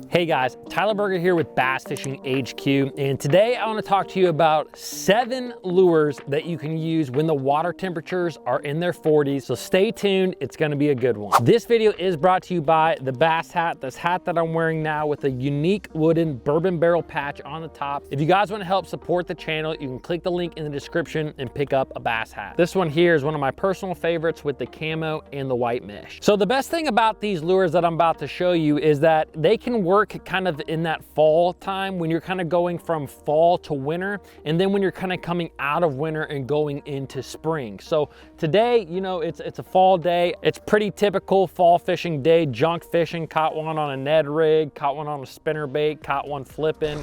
Hey guys, Tyler Berger here with Bass Fishing HQ, and today I want to talk to you about 7 lures that you can use when the water temperatures are in their 40s, so stay tuned, it's going to be a good one. This video is brought to you by the Bass hat, this hat that I'm wearing now with a unique wooden bourbon barrel patch on the top. If you guys want to help support the channel, you can click the link in the description and pick up a Bass hat. This one here is one of my personal favorites with the camo and the white mesh. So the best thing about these lures that I'm about to show you is that they can work kind of in that fall time when you're kind of going from fall to winter, and then when you're kind of coming out of winter and going into spring. So today, you know, it's a fall day. It's pretty typical fall fishing day, junk fishing. Caught one on a Ned Rig, caught one on a spinnerbait, caught one flipping.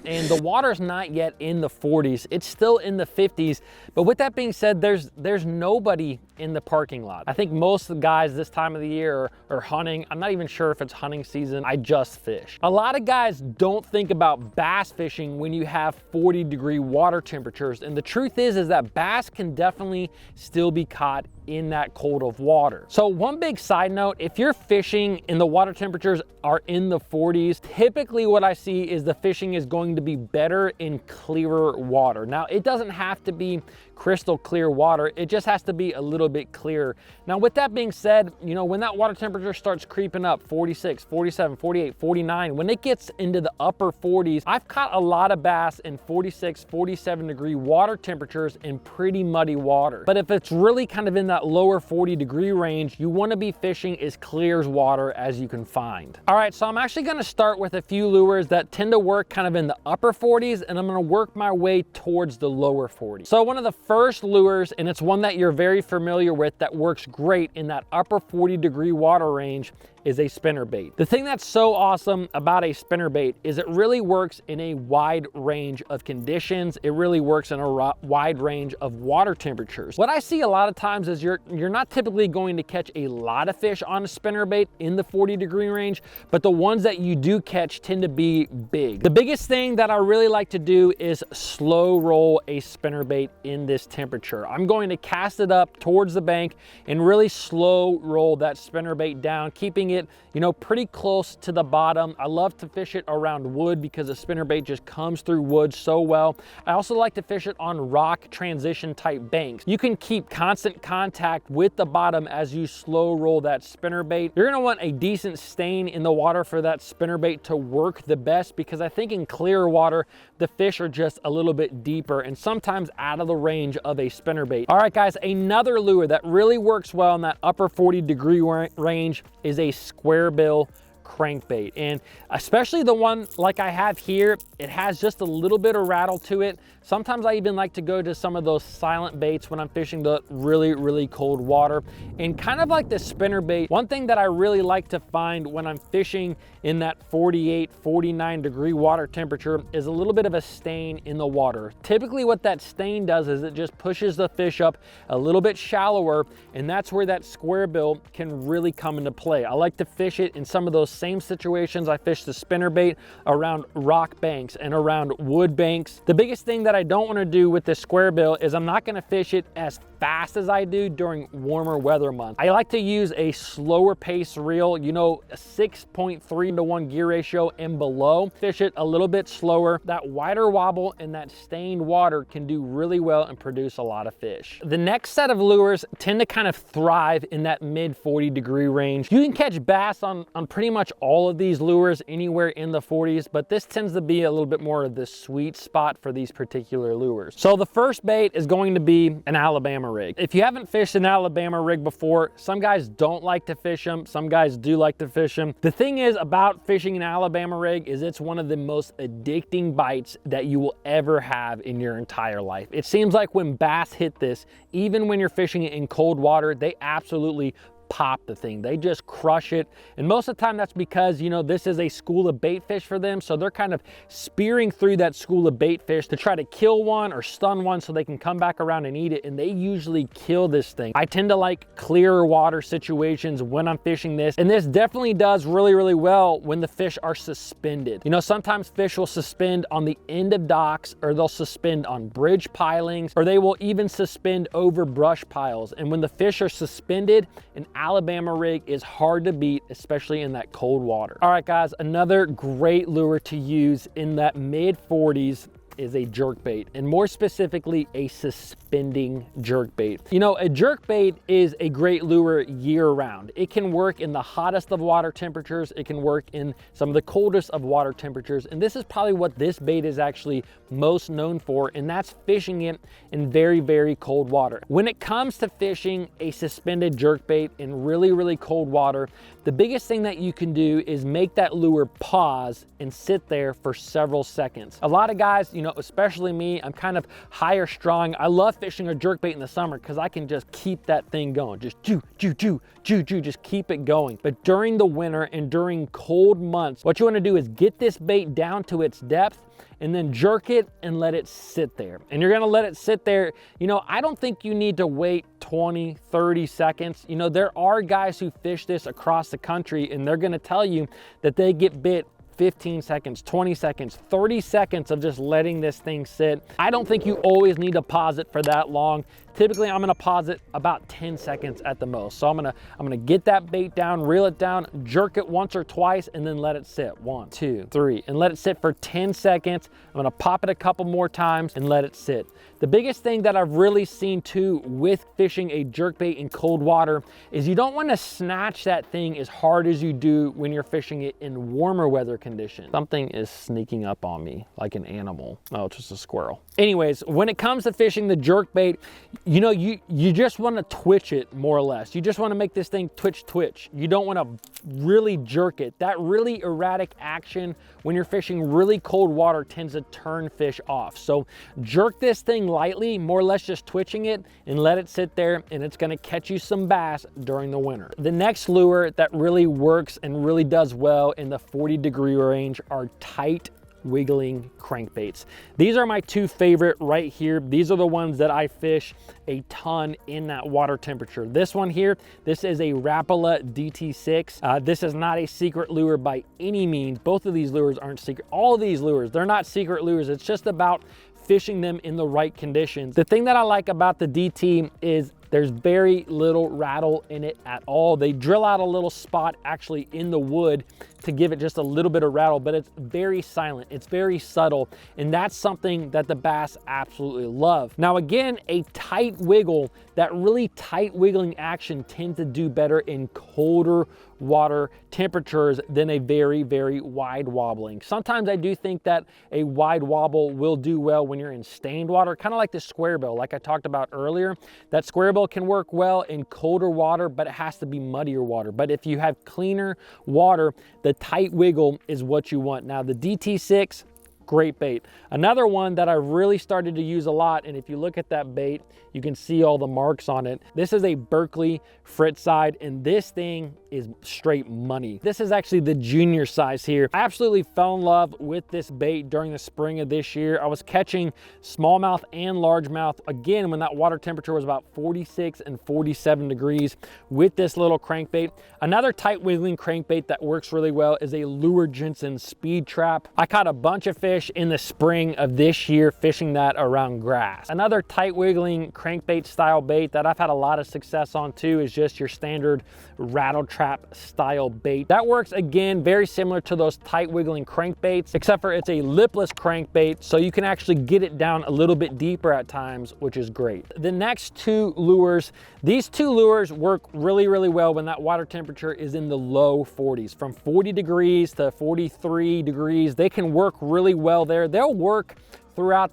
And the water's not yet in the 40s, it's still in the 50s. But with that being said, there's nobody in the parking lot. I think most of the guys this time of the year are hunting. I'm not even sure if it's hunting season. I just fish. A lot of guys don't think about bass fishing when you have 40-degree water temperatures. And the truth is that bass can definitely still be caught in that cold of water. So one big side note, if you're fishing and the water temperatures are in the 40s, typically what I see is the fishing is going to be better in clearer water. Now, it doesn't have to be crystal clear water, it just has to be a little bit clearer. Now, with that being said, you know, when that water temperature starts creeping up, 46, 47, 48, 49, when it gets into the upper 40s, I've caught a lot of bass in 46, 47-degree water temperatures in pretty muddy water. But if it's really kind of in that lower 40-degree range, you want to be fishing as clear as water as you can find. All right, so I'm actually going to start with a few lures that tend to work kind of in the upper 40s, and I'm going to work my way towards the lower 40s. So one of the first lures, and it's one that you're very familiar with that works great in that upper 40-degree water range, is a spinnerbait. The thing that's so awesome about a spinnerbait is it really works in a wide range of conditions. It really works in a wide range of water temperatures. What I see a lot of times is you're not typically going to catch a lot of fish on a spinnerbait in the 40-degree range, but the ones that you do catch tend to be big. The biggest thing that I really like to do is slow roll a spinnerbait in this temperature. I'm going to cast it up towards the bank and really slow roll that spinnerbait down, keeping it, you know, pretty close to the bottom. I love to fish it around wood because the spinnerbait just comes through wood so well. I also like to fish it on rock transition type banks. You can keep constant contact with the bottom as you slow roll that spinnerbait. You're gonna want a decent stain in the water for that spinnerbait to work the best, because I think in clear water, the fish are just a little bit deeper and sometimes out of the range of a spinnerbait. All right, guys, another lure that really works well in that upper 40-degree range is a squarebill crankbait, and especially the one like I have here, it has just a little bit of rattle to it. Sometimes I even like to go to some of those silent baits when I'm fishing the really cold water. And kind of like the spinnerbait, one thing that I really like to find when I'm fishing in that 48, 49-degree water temperature is a little bit of a stain in the water. Typically what that stain does is it just pushes the fish up a little bit shallower, and that's where that squarebill can really come into play. I like to fish it in some of those same situations I fish the spinnerbait, around rock banks and around wood banks. The biggest thing that I don't want to do with this squarebill is I'm not going to fish it as fast as I do during warmer weather months. I like to use a slower pace reel, you know, a 6.3-to-1 gear ratio and below. Fish it a little bit slower. That wider wobble and that stained water can do really well and produce a lot of fish. The next set of lures tend to kind of thrive in that mid 40-degree range. You can catch bass on pretty much all of these lures anywhere in the 40s, but this tends to be a little bit more of the sweet spot for these particular lures. So the first bait is going to be an Alabama rig. If you haven't fished an Alabama rig before, some guys don't like to fish them, some guys do like to fish them. The thing is about fishing an Alabama rig is it's one of the most addicting bites that you will ever have in your entire life. It seems like when bass hit this, even when you're fishing it in cold water, they absolutely pop the thing. They just crush it. And most of the time that's because, you know, this is a school of bait fish for them. So they're kind of spearing through that school of bait fish to try to kill one or stun one so they can come back around and eat it. And they usually kill this thing. I tend to like clearer water situations when I'm fishing this. And this definitely does really well when the fish are suspended. You know, sometimes fish will suspend on the end of docks, or they'll suspend on bridge pilings, or they will even suspend over brush piles. And when the fish are suspended and Alabama rig is hard to beat, especially in that cold water. All right, guys, another great lure to use in that mid 40s is a jerkbait, and more specifically a suspending jerkbait. You know, a jerkbait is a great lure year round. It can work in the hottest of water temperatures. It can work in some of the coldest of water temperatures. And this is probably what this bait is actually most known for, and that's fishing it in very, very cold water. When it comes to fishing a suspended jerkbait in really, really cold water, the biggest thing that you can do is make that lure pause and sit there for several seconds. A lot of guys, you know, especially me, I'm kind of higher strung. I love fishing a jerkbait in the summer because I can just keep that thing going. Just just keep it going. But during the winter and during cold months, what you want to do is get this bait down to its depth and then jerk it and let it sit there. And you're gonna let it sit there. You know, I don't think you need to wait 20, 30 seconds. You know, there are guys who fish this across the country and they're gonna tell you that they get bit 15 seconds, 20 seconds, 30 seconds of just letting this thing sit. I don't think you always need to pause it for that long. Typically, I'm gonna pause it about 10 seconds at the most. So I'm gonna get that bait down, reel it down, jerk it once or twice, and then let it sit. 1, 2, 3, and let it sit for 10 seconds. I'm gonna pop it a couple more times and let it sit. The biggest thing that I've really seen too with fishing a jerkbait in cold water is you don't wanna snatch that thing as hard as you do when you're fishing it in warmer weather conditions. Something is sneaking up on me like an animal. Oh, it's just a squirrel. Anyways, when it comes to fishing the jerkbait, you know, you just want to twitch it more or less. You just want to make this thing twitch. You don't want to really jerk it. That really erratic action when you're fishing really cold water tends to turn fish off. So jerk this thing lightly, more or less just twitching it, and let it sit there, and it's going to catch you some bass during the winter. The next lure that really works and really does well in the 40-degree range are tight wiggling crankbaits. These are my two favorite right here. These are the ones that I fish a ton in that water temperature. This one here, this is a Rapala DT6. This is not a secret lure by any means. Both of these lures aren't secret. All of these lures, they're not secret lures. It's just about fishing them in the right conditions. The thing that I like about the DT is there's very little rattle in it at all. They drill out a little spot actually in the wood to give it just a little bit of rattle, but it's very silent, it's very subtle, and that's something that the bass absolutely love. Now again, a tight wiggle, that really tight wiggling action tends to do better in colder water temperatures than a very, very wide wobbling. Sometimes I do think that a wide wobble will do well when you're in stained water, kind of like the squarebill, like I talked about earlier. That squarebill can work well in colder water, but it has to be muddier water. But if you have cleaner water, the tight wiggle is what you want. Now the DT6, great bait. Another one that I really started to use a lot, and if you look at that bait, you can see all the marks on it. This is a Berkeley Fritz side, and this thing is straight money. This is actually the junior size here. I absolutely fell in love with this bait during the spring of this year. I was catching smallmouth and largemouth, again, when that water temperature was about 46 and 47 degrees with this little crankbait. Another tight wiggling crankbait that works really well is a Lure Jensen speed trap. I caught a bunch of fish in the spring of this year fishing that around grass. Another tight wiggling crankbait style bait that I've had a lot of success on too is just your standard rattle trap style bait. That works again very similar to those tight wiggling crankbaits, except for it's a lipless crankbait, so you can actually get it down a little bit deeper at times, which is great. The next two lures, these two lures work really, really well when that water temperature is in the low 40s. From 40 degrees to 43 degrees, they can work really well there. They'll work throughout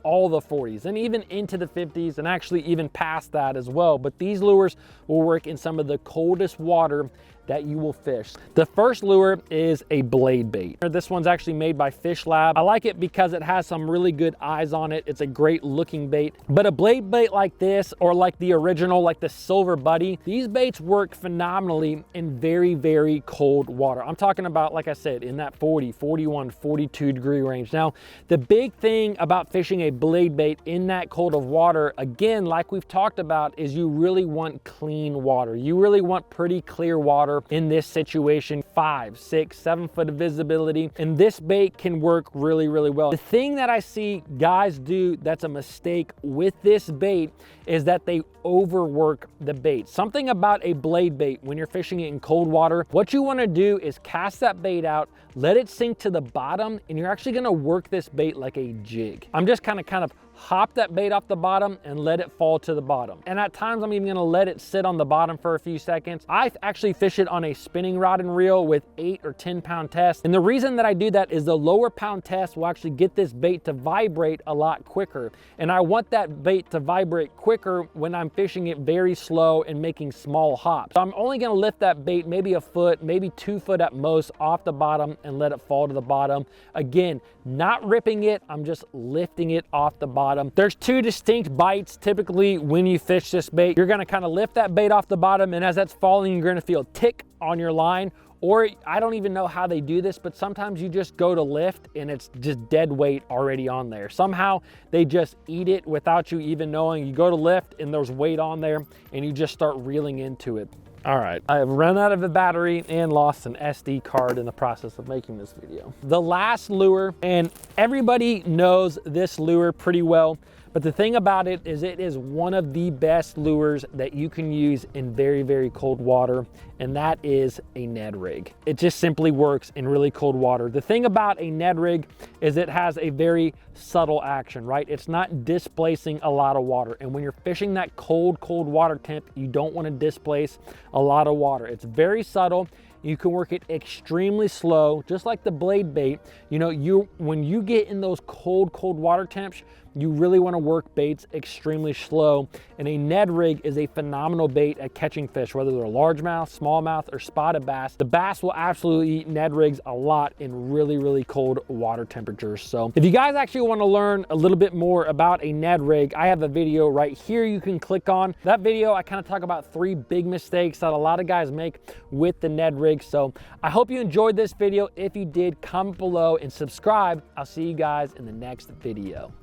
all the 40s and even into the 50s and actually even past that as well. But these lures will work in some of the coldest water that you will fish. The first lure is a Bladebait. This one's actually made by Fish Lab. I like it because it has some really good eyes on it. It's a great looking bait. But a Bladebait like this, or like the original, like the Silver Buddy, these baits work phenomenally in very, very cold water. I'm talking about, like I said, in that 40, 41, 42 degree range. Now, the big thing thing about fishing a blade bait in that cold of water, again, like we've talked about, is you really want clean water. You really want pretty clear water in this situation. 5, 6, 7 foot of visibility, and this bait can work really, really well. The thing that I see guys do that's a mistake with this bait is that they overwork the bait. Something about a blade bait when you're fishing it in cold water, what you want to do is cast that bait out, let it sink to the bottom, and you're actually going to work this bait like a jig. I'm just kind of hop that bait off the bottom and let it fall to the bottom. And at times I'm even gonna let it sit on the bottom for a few seconds. I actually fish it on a spinning rod and reel with 8 or 10 pound test. And the reason that I do that is the lower pound test will actually get this bait to vibrate a lot quicker. And I want that bait to vibrate quicker when I'm fishing it very slow and making small hops. So I'm only gonna lift that bait maybe a foot, maybe 2 foot at most off the bottom and let it fall to the bottom. Again, not ripping it, I'm just lifting it off the bottom. There's 2 distinct bites typically when you fish this bait. You're gonna kind of lift that bait off the bottom, and as that's falling, you're gonna feel tick on your line. Or I don't even know how they do this, but sometimes you just go to lift and it's just dead weight already on there. Somehow they just eat it without you even knowing. You go to lift and there's weight on there and you just start reeling into it. All right, I have run out of a battery and lost an SD card in the process of making this video. The last lure, and everybody knows this lure pretty well, but the thing about it is one of the best lures that you can use in very, very cold water, and that is a Ned Rig. It just simply works in really cold water. The thing about a Ned Rig is it has a very subtle action, right? It's not displacing a lot of water. And when you're fishing that cold water temp, you don't want to displace a lot of water. It's very subtle. You can work it extremely slow, just like the blade bait. You know, when you get in those cold water temps, you really want to work baits extremely slow. And a Ned Rig is a phenomenal bait at catching fish, whether they're largemouth, smallmouth, or spotted bass. The bass will absolutely eat Ned Rigs a lot in really, really cold water temperatures. So if you guys actually want to learn a little bit more about a Ned Rig, I have a video right here you can click on. That video, I kind of talk about 3 big mistakes that a lot of guys make with the Ned Rig. So I hope you enjoyed this video. If you did, comment below and subscribe. I'll see you guys in the next video.